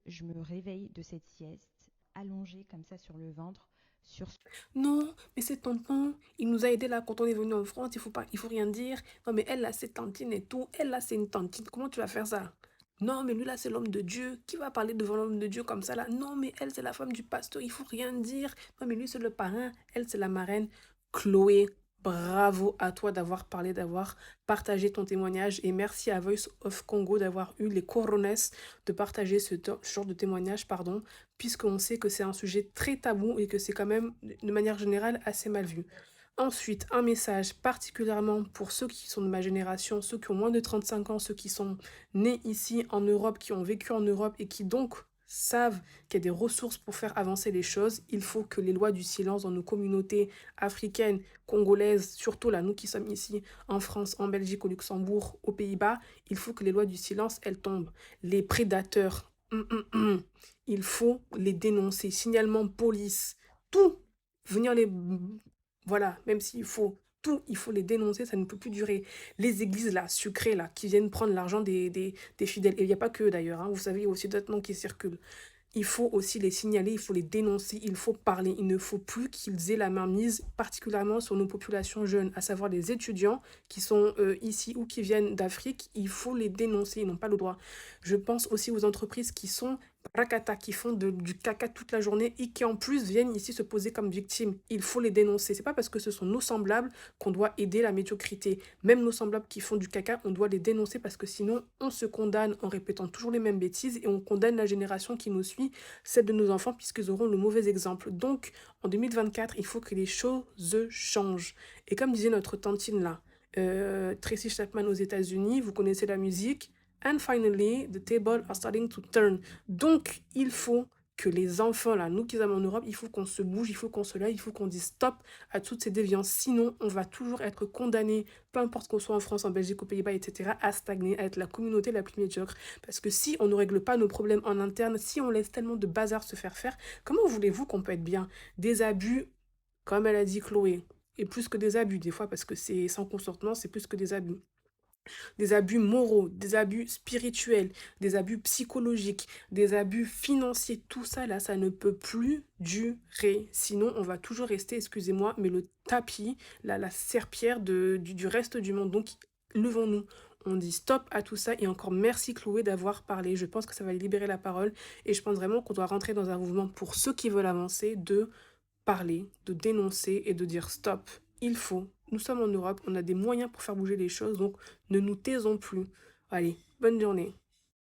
je me réveille de cette sieste, allongée comme ça sur le ventre, sur... Non, mais c'est tonton, il nous a aidés là quand on est venu en France, il faut pas, il faut rien dire. Non, mais elle là, c'est tantine et tout. Elle là, c'est une tantine. Comment tu vas faire ça? Non, mais lui là, c'est l'homme de Dieu. Qui va parler devant l'homme de Dieu comme ça là? Non, mais elle, c'est la femme du pasteur, il faut rien dire. Non, mais lui, c'est le parrain. Elle, c'est la marraine. Chloé, bravo à toi d'avoir parlé, d'avoir partagé ton témoignage. Et merci à Voice of Congo d'avoir eu les corones de partager ce genre de témoignage, pardon, puisqu'on sait que c'est un sujet très tabou et que c'est quand même, de manière générale, assez mal vu. Ensuite, un message particulièrement pour ceux qui sont de ma génération, ceux qui ont moins de 35 ans, ceux qui sont nés ici en Europe, qui ont vécu en Europe et qui donc savent qu'il y a des ressources pour faire avancer les choses. Il faut que les lois du silence dans nos communautés africaines, congolaises, surtout là, nous qui sommes ici en France, en Belgique, au Luxembourg, aux Pays-Bas, il faut que les lois du silence, elles tombent. Les prédateurs, il faut les dénoncer. Signalement police, tout. Venir les... Voilà, même s'il faut tout, il faut les dénoncer, ça ne peut plus durer. Les églises, là, sucrées, là, qui viennent prendre l'argent des fidèles. Et il n'y a pas que d'ailleurs, hein, vous savez, il y a aussi d'autres noms qui circulent. Il faut aussi les signaler, il faut les dénoncer, il faut parler. Il ne faut plus qu'ils aient la main mise, particulièrement sur nos populations jeunes, à savoir les étudiants qui sont ici ou qui viennent d'Afrique. Il faut les dénoncer, ils n'ont pas le droit. Je pense aussi aux entreprises qui sont rakata, qui font du caca toute la journée et qui en plus viennent ici se poser comme victimes. Il faut les dénoncer. C'est pas parce que ce sont nos semblables qu'on doit aider la médiocrité. Même nos semblables qui font du caca, on doit les dénoncer parce que sinon on se condamne en répétant toujours les mêmes bêtises et on condamne la génération qui nous suit, celle de nos enfants, puisqu'ils auront le mauvais exemple. Donc en 2024, il faut que les choses changent. Et comme disait notre tantine là, Tracy Chapman aux États-Unis, vous connaissez la musique. And finally, the tables are starting to turn. Donc, il faut que les enfants, là, nous qui sommes en Europe, il faut qu'on se bouge, il faut qu'on se lève, il faut qu'on dise stop à toutes ces déviances. Sinon, on va toujours être condamné, peu importe qu'on soit en France, en Belgique, aux Pays-Bas, etc., à stagner, à être la communauté la plus médiocre. Parce que si on ne règle pas nos problèmes en interne, si on laisse tellement de bazar se faire, comment voulez-vous qu'on peut être bien? Des abus, comme elle a dit Chloé, et plus que des abus, des fois, parce que c'est sans consentement, c'est plus que des abus moraux, des abus spirituels, des abus psychologiques, des abus financiers, tout ça là, ça ne peut plus durer. Sinon, on va toujours rester, excusez-moi, mais le tapis, la serpillère du reste du monde. Donc, levons-nous. On dit stop à tout ça et encore merci Chloé d'avoir parlé. Je pense que ça va libérer la parole et je pense vraiment qu'on doit rentrer dans un mouvement pour ceux qui veulent avancer de parler, de dénoncer et de dire stop. Il faut. Nous sommes en Europe, on a des moyens pour faire bouger les choses, donc ne nous taisons plus. Allez, bonne journée.